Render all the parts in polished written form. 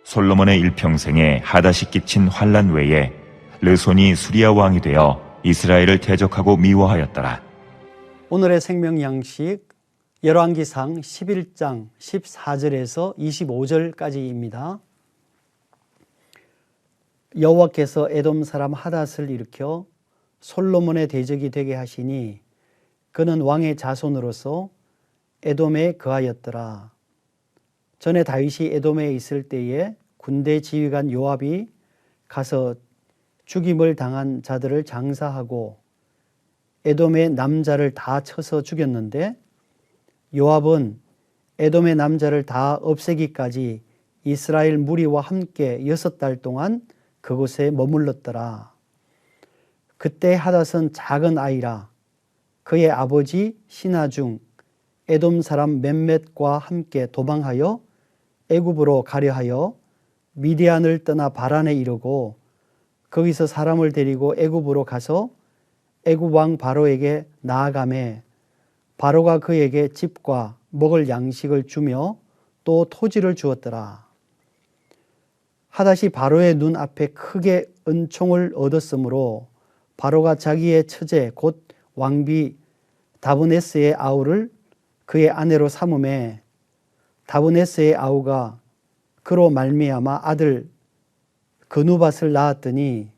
솔로몬의 일평생에 하닷이 끼친 환난 외에 르손이 수리아 왕이 되어 이스라엘을 대적하고 미워하였더라. 오늘의 생명 양식 열왕기상 11장 14절에서 25절까지입니다. 여호와께서 에돔 사람 하닷을 일으켜 솔로몬의 대적이 되게 하시니 그는 왕의 자손으로서 에돔에 거하였더라. 전에 다윗이 에돔에 있을 때에 군대 지휘관 요압이 가서 죽임을 당한 자들을 장사하고 에돔의 남자를 다 쳐서 죽였는데 요압은 에돔의 남자를 다 없애기까지 이스라엘 무리와 함께 6달 동안 그곳에 머물렀더라. 그때 하닷은 작은 아이라 그의 아버지 신하 중 에돔 사람 멤멧과 함께 도망하여 애굽으로 가려 하여 미디안을 떠나 바란에 이르고 거기서 사람을 데리고 애굽으로 가서 애굽 왕 바로에게 나아가매 바로가 그에게 집과 먹을 양식을 주며 또 토지를 주었더라. 하닷이 바로의 눈 앞에 크게 은총을 얻었으므로 바로가 자기의 처제 곧 왕비 다브네스의 아우를 그의 아내로 삼음에 다브네스의 아우가 그로 말미암아 아들 그누밧을 낳았더니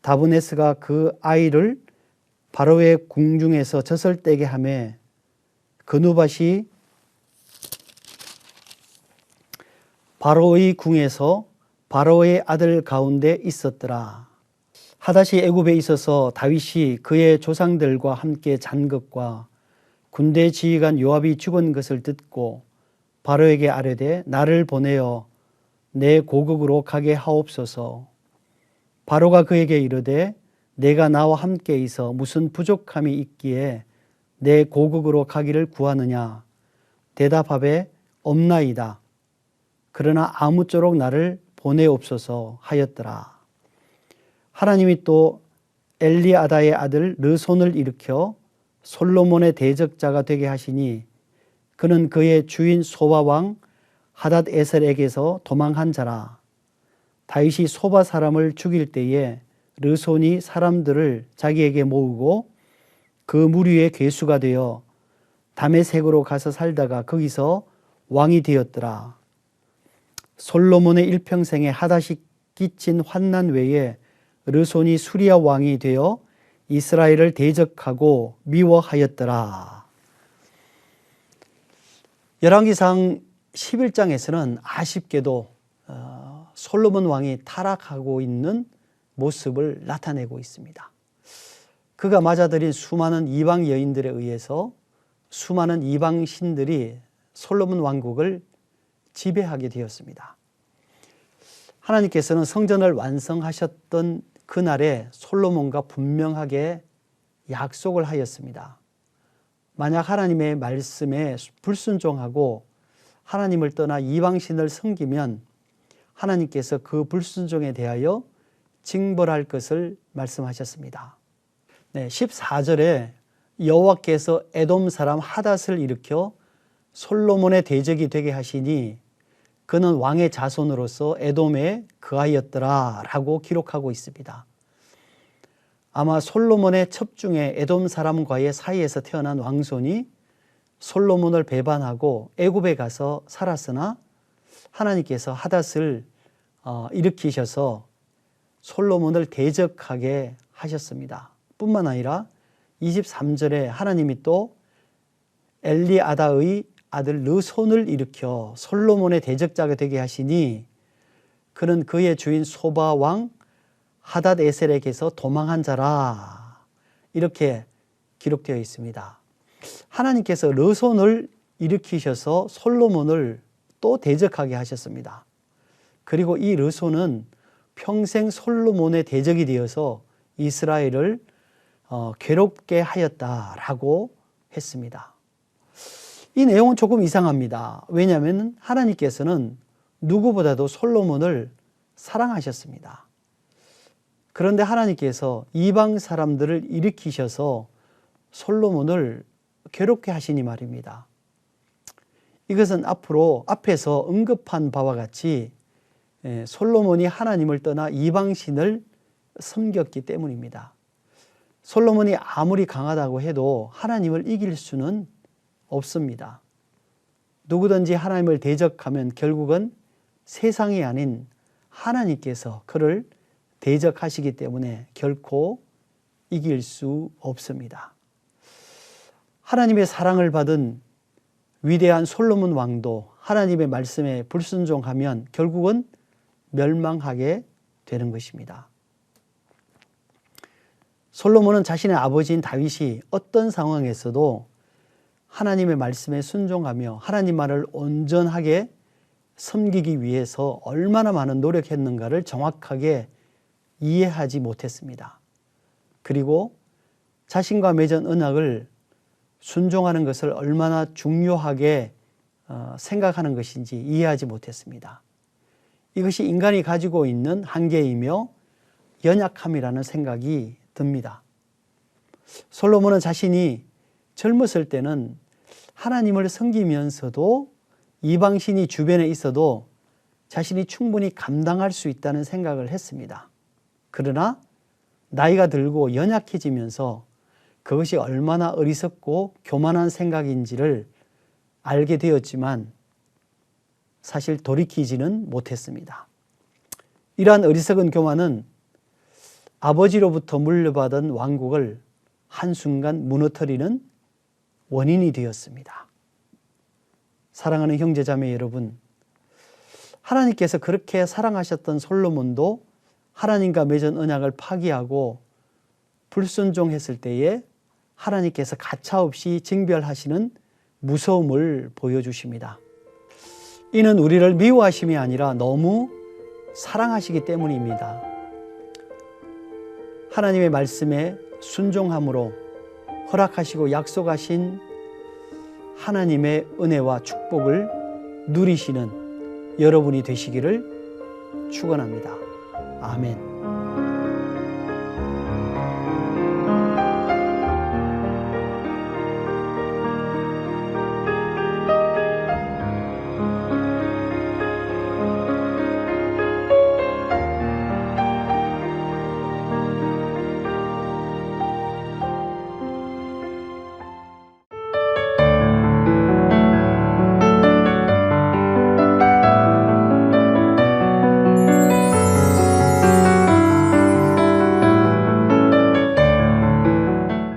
다브네스가 그 아이를 바로의 궁중에서 젖을떼게 하매 그누밧이 바로의 궁에서 바로의 아들 가운데 있었더라. 하닷이 애굽에 있어서 다윗이 그의 조상들과 함께 잔 것과 군대 지휘관 요압이 죽은 것을 듣고 바로에게 아뢰되 나를 보내어 내 고국으로 가게 하옵소서. 바로가 그에게 이르되 내가 나와 함께 있어 무슨 부족함이 있기에 내 고국으로 가기를 구하느냐. 대답하되 없나이다. 그러나 아무쪼록 나를 보내옵소서 하였더라. 하나님이 또 엘리아다의 아들 르손을 일으켜 솔로몬의 대적자가 되게 하시니 그는 그의 주인 소바 왕 하닷 에셀에게서 도망한 자라. 다윗이 소바 사람을 죽일 때에 르손이 사람들을 자기에게 모으고 그 무리의 괴수가 되어 다메섹으로 가서 살다가 거기서 왕이 되었더라. 솔로몬의 일평생에 하닷이 끼친 환난 외에 르손이 수리아 왕이 되어 이스라엘을 대적하고 미워하였더라. 열왕기상 11장에서는 아쉽게도 솔로몬 왕이 타락하고 있는 모습을 나타내고 있습니다. 그가 맞아들인 수많은 이방 여인들에 의해서 수많은 이방 신들이 솔로몬 왕국을 지배하게 되었습니다. 하나님께서는 성전을 완성하셨던 그날에 솔로몬과 분명하게 약속을 하였습니다. 만약 하나님의 말씀에 불순종하고 하나님을 떠나 이방신을 섬기면 하나님께서 그 불순종에 대하여 징벌할 것을 말씀하셨습니다. 14절에 여호와께서 에돔 사람 하닷을 일으켜 솔로몬의 대적이 되게 하시니 그는 왕의 자손으로서 에돔에 거하였더라 라고 기록하고 있습니다. 아마 솔로몬의 첩중에 에돔 사람과의 사이에서 태어난 왕손이 솔로몬을 배반하고 애굽에 가서 살았으나 하나님께서 하닷을 일으키셔서 솔로몬을 대적하게 하셨습니다. 뿐만 아니라 23절에 하나님이 또 엘리아다의 아들 르손을 일으켜 솔로몬의 대적자가 되게 하시니 그는 그의 주인 소바 왕 하닷 에셀에게서 도망한 자라 이렇게 기록되어 있습니다. 하나님께서 르손을 일으키셔서 솔로몬을 또 대적하게 하셨습니다. 그리고 이 르손은 평생 솔로몬의 대적이 되어서 이스라엘을 괴롭게 하였다라고 했습니다. 이 내용은 조금 이상합니다. 왜냐하면 하나님께서는 누구보다도 솔로몬을 사랑하셨습니다. 그런데 하나님께서 이방 사람들을 일으키셔서 솔로몬을 괴롭게 하시니 말입니다. 이것은 앞에서 언급한 바와 같이 솔로몬이 하나님을 떠나 이방신을 섬겼기 때문입니다. 솔로몬이 아무리 강하다고 해도 하나님을 이길 수는 없습니다. 누구든지 하나님을 대적하면 결국은 세상이 아닌 하나님께서 그를 대적하시기 때문에 결코 이길 수 없습니다. 하나님의 사랑을 받은 위대한 솔로몬 왕도 하나님의 말씀에 불순종하면 결국은 멸망하게 되는 것입니다. 솔로몬은 자신의 아버지인 다윗이 어떤 상황에서도 하나님의 말씀에 순종하며 하나님 말을 온전하게 섬기기 위해서 얼마나 많은 노력했는가를 정확하게 이해하지 못했습니다. 그리고 자신과 맺은 언약을 순종하는 것을 얼마나 중요하게 생각하는 것인지 이해하지 못했습니다. 이것이 인간이 가지고 있는 한계이며 연약함이라는 생각이 듭니다. 솔로몬은 자신이 젊었을 때는 하나님을 섬기면서도 이방신이 주변에 있어도 자신이 충분히 감당할 수 있다는 생각을 했습니다. 그러나 나이가 들고 연약해지면서 그것이 얼마나 어리석고 교만한 생각인지를 알게 되었지만 사실 돌이키지는 못했습니다. 이러한 어리석은 교만은 아버지로부터 물려받은 왕국을 한순간 무너뜨리는 원인이 되었습니다. 사랑하는 형제자매 여러분, 하나님께서 그렇게 사랑하셨던 솔로몬도 하나님과 맺은 언약을 파기하고 불순종했을 때에 하나님께서 가차없이 징벌하시는 무서움을 보여주십니다. 이는 우리를 미워하심이 아니라 너무 사랑하시기 때문입니다. 하나님의 말씀에 순종함으로 허락하시고 약속하신 하나님의 은혜와 축복을 누리시는 여러분이 되시기를 축원합니다. 아멘.